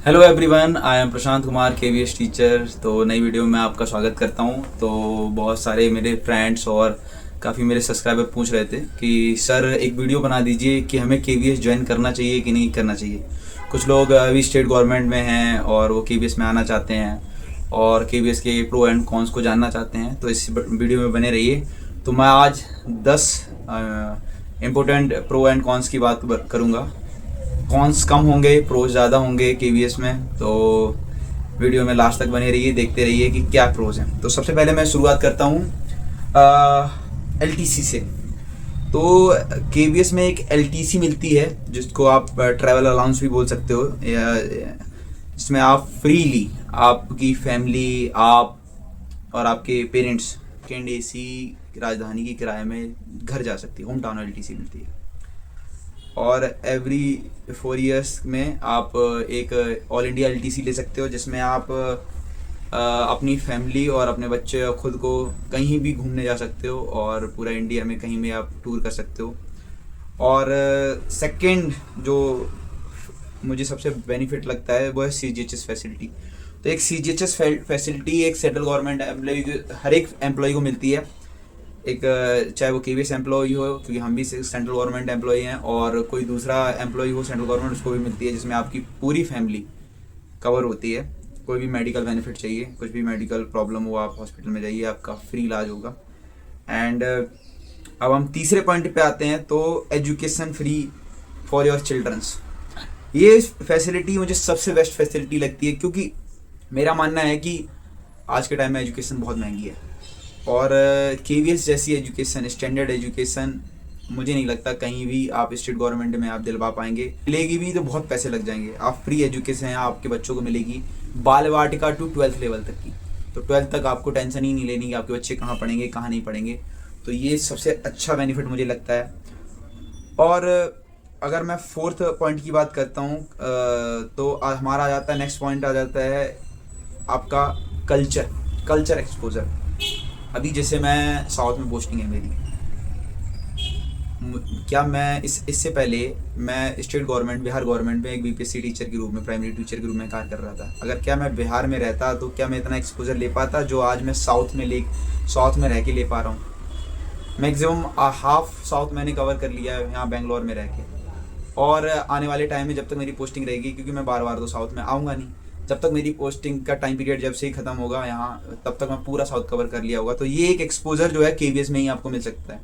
Hello everyone, I am Prashant Kumar KVS teacher. तो नई video में आपका स्वागत करता हूं। तो बहुत सारे मेरे फ्रेंड्स और काफ़ी मेरे सब्सक्राइबर पूछ रहे थे कि सर एक वीडियो बना दीजिए कि हमें केवीएस ज्वाइन करना चाहिए कि नहीं करना चाहिए। कुछ लोग अभी स्टेट गवर्नमेंट में हैं और वो केवीएस में आना चाहते हैं और केवीएस के प्रो एंड कॉन्स को जानना चाहते हैं, तो इस वीडियो में बने रहिए। तो मैं आज 10 इम्पोर्टेंट प्रो एंड कॉन्स की बात करूँगा। कॉन्स कम होंगे, प्रोज ज़्यादा होंगे केवीएस में। तो वीडियो में लास्ट तक बने रहिए, देखते रहिए कि क्या प्रोज हैं। तो सबसे पहले मैं शुरुआत करता हूँ एलटीसी से। तो केवीएस में एक एलटीसी मिलती है जिसको आप ट्रैवल अलाउंस भी बोल सकते हो, या जिसमें आप फ्रीली आपकी फैमिली, आप और आपके पेरेंट्स सेकेंड एसी राजधानी की किराए में घर जा सकती है। होम टाउन एलटीसी मिलती है और एवरी 4 ईयर्स में आप एक ऑल इंडिया एलटीसी ले सकते हो, जिसमें आप अपनी फैमिली और अपने बच्चे और खुद को कहीं भी घूमने जा सकते हो और पूरा इंडिया में कहीं भी आप टूर कर सकते हो। और सेकंड जो मुझे सबसे बेनिफिट लगता है वो है सीजीएचएस फैसिलिटी। तो एक सीजीएचएस फैसिलिटी एक सेंट्रल गवर्नमेंट एम्प्लॉय, हर एक एम्प्लॉय को मिलती है। एक चाहे वो केवीएस एम्प्लॉय हो, क्योंकि हम भी सेंट्रल गवर्नमेंट एम्प्लॉय हैं, और कोई दूसरा एम्प्लॉय हो सेंट्रल गवर्नमेंट, उसको भी मिलती है, जिसमें आपकी पूरी फैमिली कवर होती है। कोई भी मेडिकल बेनिफिट चाहिए, कुछ भी मेडिकल प्रॉब्लम हो, आप हॉस्पिटल में जाइए, आपका फ्री इलाज होगा। एंड अब हम तीसरे पॉइंट पे आते हैं, तो education free for your childrens. ये फैसिलिटी मुझे सबसे बेस्ट फैसिलिटी लगती है, क्योंकि मेरा मानना है कि आज के टाइम में एजुकेशन बहुत महंगी है और केवीएस जैसी एजुकेशन, स्टैंडर्ड एजुकेशन, मुझे नहीं लगता कहीं भी आप स्टेट गवर्नमेंट में आप दिलवा पाएंगे। मिलेगी भी तो बहुत पैसे लग जाएंगे। आप फ्री एजुकेशन आपके बच्चों को मिलेगी, बाल वाटिका टू 12th लेवल तक की। तो 12th तक आपको टेंशन ही नहीं लेनी कि आपके बच्चे कहाँ पढ़ेंगे कहाँ नहीं पढ़ेंगे। तो ये सबसे अच्छा बेनिफिट मुझे लगता है। और अगर मैं फोर्थ पॉइंट की बात करता हूँ, तो हमारा आ जाता है, नेक्स्ट पॉइंट आ जाता है आपका कल्चर एक्सपोजर। अभी जैसे मैं साउथ में पोस्टिंग है मेरी, क्या मैं इससे पहले मैं स्टेट गवर्नमेंट, बिहार गवर्नमेंट में एक बीपीएससी टीचर के रूप में, प्राइमरी टीचर के रूप में कार्य कर रहा था। अगर क्या मैं बिहार में रहता तो क्या मैं इतना एक्सपोजर ले पाता जो आज मैं साउथ में रह के ले पा रहा हूँ। मैक्सिमम हाफ साउथ मैंने कवर कर लिया है यहाँ बेंगलोर में रह के। और आने वाले टाइम में जब तक मेरी पोस्टिंग रहेगी, क्योंकि मैं बार बार तो साउथ में आऊँगा नहीं, जब तक मेरी पोस्टिंग का टाइम पीरियड जब से ही खत्म होगा यहाँ, तब तक मैं पूरा साउथ कवर कर लिया होगा। तो ये एक एक्सपोजर जो है केवीएस में ही आपको मिल सकता है,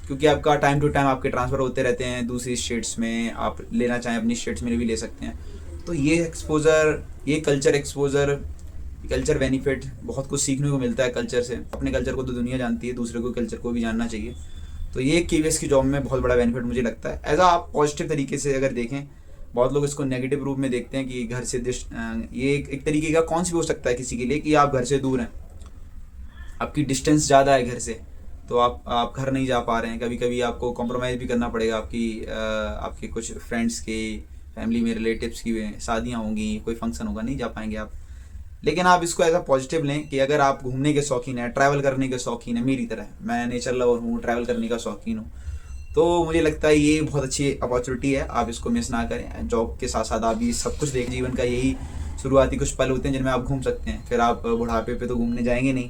क्योंकि आपका टाइम टू टाइम आपके ट्रांसफ़र होते रहते हैं दूसरी स्टेट्स में। आप लेना चाहें अपनी स्टेट्स में भी ले सकते हैं। तो ये एक्सपोजर, ये कल्चर एक्सपोजर, कल्चर बेनिफिट, बहुत कुछ सीखने को मिलता है कल्चर से। अपने कल्चर को तो दुनिया जानती है, दूसरे को कल्चर को भी जानना चाहिए। तो ये केवीएस की जॉब में बहुत बड़ा बेनिफिट मुझे लगता है। एज आप पॉजिटिव तरीके से अगर देखें, बहुत लोग इसको नेगेटिव रूप में देखते हैं कि घर से ये एक तरीके का कौन सी हो सकता है किसी के लिए कि आप घर से दूर हैं, आपकी डिस्टेंस ज़्यादा है घर से, तो आप घर नहीं जा पा रहे हैं। कभी कभी आपको कॉम्प्रोमाइज़ भी करना पड़ेगा। आपके कुछ फ्रेंड्स के, फैमिली में रिलेटिव्स की शादियाँ होंगी, कोई फंक्शन होगा, नहीं जा पाएंगे आप। लेकिन आप इसको एज अ पॉजिटिव लें कि अगर आप घूमने के शौकीन हैं, ट्रैवल करने के शौकीन हैं, मेरी तरह मैं नेचर लवर हूँ, ट्रैवल करने का शौकीन हूँ, तो मुझे लगता है ये बहुत अच्छी अपॉर्चुनिटी है। आप इसको मिस ना करें। जॉब के साथ साथ आप ये सब कुछ देख, जीवन का यही शुरुआती कुछ पल होते हैं जिनमें आप घूम सकते हैं। फिर आप बुढ़ापे पे तो घूमने जाएंगे नहीं।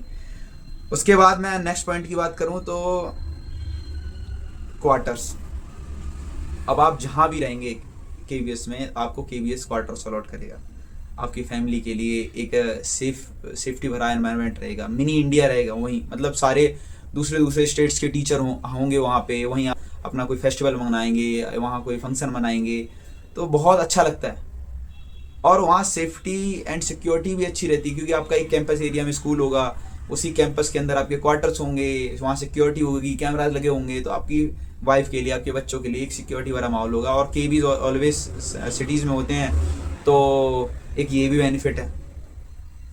उसके बाद मैं नेक्स्ट पॉइंट की बात करूं तो क्वार्टर्स। अब आप जहां भी रहेंगे केवीएस में, आपको केवीएस क्वार्टर्स अलॉट करेगा। आपकी फैमिली के लिए एक सेफ्टी भरा एनवायरनमेंट रहेगा, मिनी इंडिया रहेगा वहीं। मतलब सारे दूसरे स्टेट्स के टीचर होंगे वहाँ पे, वहीं अपना कोई फेस्टिवल मनाएंगे, वहाँ कोई फंक्शन मनाएंगे, तो बहुत अच्छा लगता है। और वहाँ सेफ्टी एंड सिक्योरिटी भी अच्छी रहती है, क्योंकि आपका एक कैंपस एरिया में स्कूल होगा, उसी कैंपस के अंदर आपके क्वार्टर्स होंगे, वहाँ सिक्योरिटी होगी, कैमराज लगे होंगे, तो आपकी वाइफ के लिए, आपके बच्चों के लिए एक सिक्योरिटी वाला माहौल होगा। और केवीज ऑलवेज सिटीज़ में होते हैं, तो एक ये भी बेनिफिट है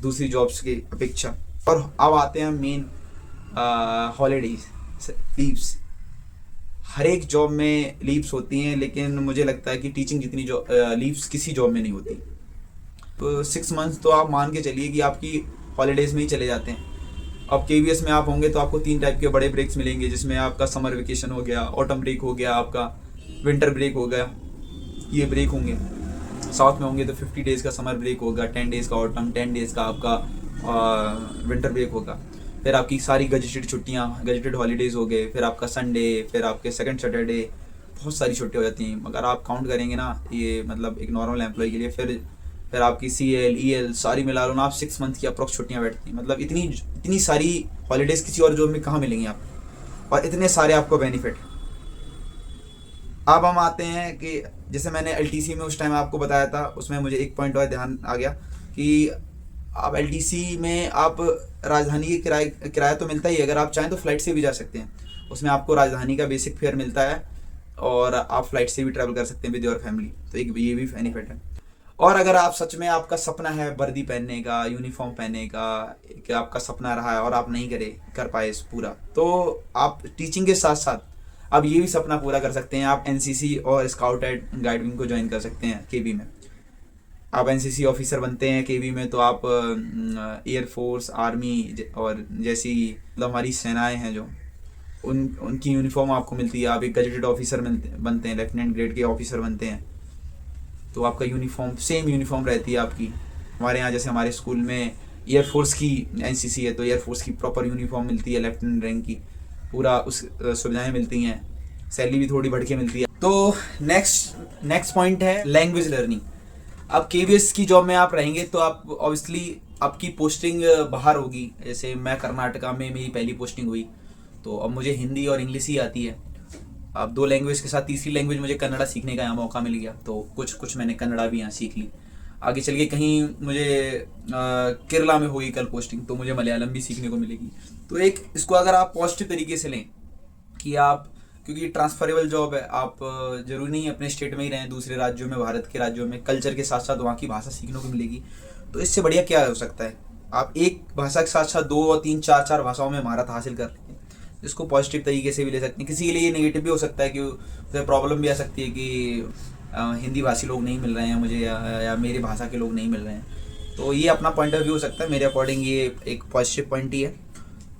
दूसरी जॉब्स की अपेक्षा। और अब आते हैं मेन हॉलीडेज, लीव्स। हर एक जॉब में लीव्स होती हैं, लेकिन मुझे लगता है कि टीचिंग जितनी लीव्स किसी जॉब में नहीं होती। तो 6 मंथ्स तो आप मान के चलिए कि आपकी हॉलीडेज़ में ही चले जाते हैं। अब केवीएस में आप होंगे तो आपको 3 टाइप के बड़े ब्रेक्स मिलेंगे, जिसमें आपका समर वेकेशन हो गया, ऑटम ब्रेक हो गया, आपका विंटर ब्रेक हो गया, ये ब्रेक होंगे। साउथ में होंगे तो 50 डेज़ का समर ब्रेक होगा, 10 डेज़ का ऑटम, 10 डेज़ का आपका विंटर ब्रेक होगा। फिर आपकी सारी गजेटेड छुट्टियाँ, गजेटेड हॉलीडेज़ हो गए, फिर आपका संडे, फिर आपके सेकंड सैटरडे, बहुत सारी छुट्टियाँ हो जाती हैं। अगर आप काउंट करेंगे ना, ये मतलब एक नॉर्मल एम्प्लॉय के लिए, फिर आपकी CL EL सारी मिला लो ना, आप 6 मंथ की अप्रॉक्स छुट्टियाँ बैठती हैं। मतलब इतनी सारी हॉलीडेज़ किसी और जॉब में कहाँ मिलेंगी आपको, और इतने सारे आपको बेनिफिट। अब हम आते हैं कि जैसे मैंने LTC में उस टाइम आपको बताया था, उसमें मुझे एक पॉइंट और ध्यान आ गया कि आप LTC में आप राजधानी के किराया तो मिलता ही है, अगर आप चाहें तो फ़्लाइट से भी जा सकते हैं। उसमें आपको राजधानी का बेसिक फेयर मिलता है और आप फ्लाइट से भी ट्रैवल कर सकते हैं विद योर फैमिली, तो एक ये भी बेनिफिट है। और अगर आप सच में आपका सपना है वर्दी पहनने का, यूनिफॉर्म पहनने का, कि आपका सपना रहा है और आप नहीं कर पाए इस पूरा, तो आप टीचिंग के साथ साथ आप ये भी सपना पूरा कर सकते हैं। आप NCC और स्काउट एंड गाइडिंग को ज्वाइन कर सकते हैं KB में। आप NCC ऑफिसर बनते हैं KB में, तो आप एयरफोर्स, आर्मी और जैसी मतलब हमारी सेनाएं हैं जो उनकी यूनिफॉर्म आपको मिलती है। आप एक गजेटेड ऑफिसर बनते हैं, लेफ्टिनेंट ग्रेड के ऑफिसर बनते हैं, तो आपका यूनिफॉर्म सेम यूनिफॉर्म रहती है आपकी। हमारे यहाँ जैसे हमारे स्कूल में एयरफोर्स की NCC है, तो एयरफोर्स की प्रॉपर यूनिफॉर्म मिलती है, लेफ्टिनेंट रैंक की, पूरा उस सुविधाएँ मिलती हैं, सैलरी भी थोड़ी बढ़ के मिलती है। तो नेक्स्ट पॉइंट है लैंग्वेज लर्निंग। अब KBS की जॉब में आप रहेंगे तो आप ऑब्वियसली आपकी पोस्टिंग बाहर होगी। जैसे मैं कर्नाटका में मेरी पहली पोस्टिंग हुई, तो अब मुझे हिंदी और इंग्लिश ही आती है। अब 2 लैंग्वेज के साथ तीसरी लैंग्वेज मुझे कन्नड़ा सीखने का यहाँ मौका मिल गया, तो कुछ मैंने कन्नड़ा भी यहाँ सीख ली। आगे चल के कहीं मुझे केरला में होगी कल पोस्टिंग, तो मुझे मलयालम भी सीखने को मिलेगी। तो एक इसको अगर आप पॉजिटिव तरीके से लें कि आप, क्योंकि ट्रांसफरेबल जॉब है, आप जरूरी नहीं अपने स्टेट में ही रहें, दूसरे राज्यों में, भारत के राज्यों में कल्चर के साथ साथ वहाँ की भाषा सीखने को मिलेगी। तो इससे बढ़िया क्या हो सकता है, आप एक भाषा के साथ साथ 2 और 3 4 भाषाओं में महारत हासिल कर लें। इसको पॉजिटिव तरीके से भी ले सकते हैं। किसी के लिए नेगेटिव भी हो सकता है कि उसे प्रॉब्लम भी आ सकती है कि हिंदी भाषी लोग नहीं मिल रहे हैं मुझे, या मेरी भाषा के लोग नहीं मिल रहे हैं। तो ये अपना पॉइंट ऑफ व्यू हो सकता है, मेरे अकॉर्डिंग ये एक पॉजिटिव पॉइंट ही है।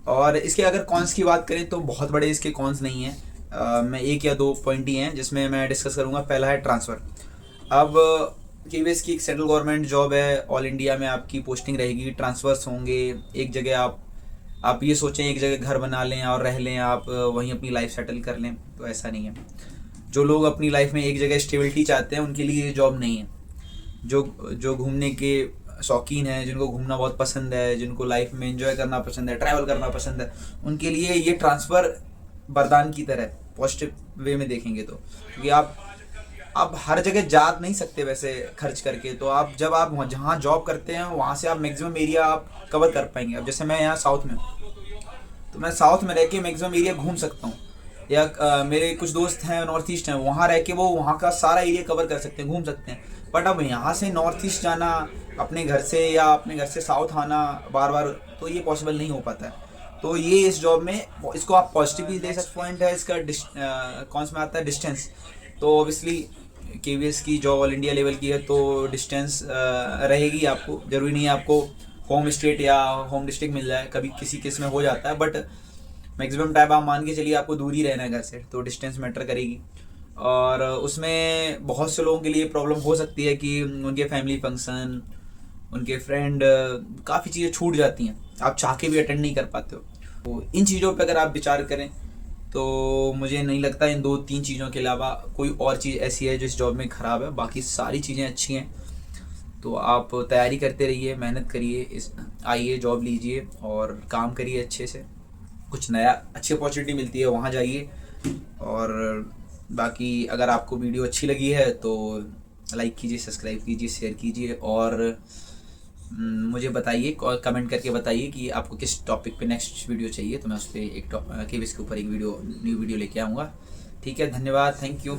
और इसके अगर कॉन्स की बात करें तो बहुत बड़े इसके कॉन्स नहीं हैं, मैं 1 या 2 पॉइंट ही हैं जिसमें मैं डिस्कस करूँगा। पहला है ट्रांसफ़र। अब KBS की एक सेंट्रल गवर्नमेंट जॉब है, ऑल इंडिया में आपकी पोस्टिंग रहेगी, ट्रांसफ़र्स होंगे। एक जगह आप ये सोचें एक जगह घर बना लें और रह लें, आप वहीं अपनी लाइफ सेटल कर लें, तो ऐसा नहीं है। जो लोग अपनी लाइफ में एक जगह स्टेबिलिटी चाहते हैं उनके लिए ये जॉब नहीं है। जो घूमने के शौकीन हैं, जिनको घूमना बहुत पसंद है, जिनको लाइफ में एंजॉय करना पसंद है, ट्रैवल करना पसंद है, उनके लिए ये ट्रांसफ़र वरदान की तरह, पॉजिटिव वे में देखेंगे तो। क्योंकि आप हर जगह जा नहीं सकते वैसे खर्च करके, तो आप जब आप जहाँ जॉब करते हैं वहाँ से आप मैक्सिमम एरिया आप कवर कर पाएंगे। अब जैसे मैं यहाँ साउथ में हूँ, तो मैं साउथ में रह के मैक्सिमम एरिया घूम सकता हूँ, या मेरे कुछ दोस्त हैं नॉर्थ ईस्ट हैं, वहाँ रह के वो वहाँ का सारा एरिया कवर कर सकते हैं, घूम सकते हैं। बट अब यहाँ से नॉर्थ ईस्ट जाना अपने घर से, या अपने घर से साउथ आना बार बार, तो ये पॉसिबल नहीं हो पाता है। तो ये इस जॉब में इसको आप पॉजिटिव भी दे सकते पॉइंट है। इसका कौन सा में आता है डिस्टेंस, तो ऑब्वियसली KBS की जॉब ऑल इंडिया लेवल की है, तो डिस्टेंस रहेगी। आपको ज़रूरी नहीं है आपको होम स्टेट या होम डिस्ट्रिक्ट मिल जाए, कभी किसी केस में हो जाता है, बट मैक्सिमम टाइम आप मान के चलिए आपको दूर ही रहना है घर से, तो डिस्टेंस मैटर करेगी। और उसमें बहुत से लोगों के लिए प्रॉब्लम हो सकती है कि उनके फैमिली फंक्शन, उनके फ्रेंड, काफ़ी चीज़ें छूट जाती हैं, आप चाह के भी अटेंड नहीं कर पाते हो। तो इन चीज़ों पे अगर आप विचार करें तो मुझे नहीं लगता इन 2-3 चीज़ों के अलावा कोई और चीज़ ऐसी है जो इस जॉब में ख़राब है। बाकी सारी चीज़ें अच्छी हैं। तो आप तैयारी करते रहिए, मेहनत करिए, आइए जॉब लीजिए और काम करिए अच्छे से। कुछ नया अच्छी अपॉर्चुनिटी मिलती है वहाँ जाइए। और बाकी अगर आपको वीडियो अच्छी लगी है तो लाइक कीजिए, सब्सक्राइब कीजिए, शेयर कीजिए, और मुझे बताइए, कमेंट करके बताइए कि आपको किस टॉपिक पे नेक्स्ट वीडियो चाहिए, तो मैं उस पर KBS के ऊपर एक न्यू वीडियो लेके आऊँगा। ठीक है, धन्यवाद, थैंक यू।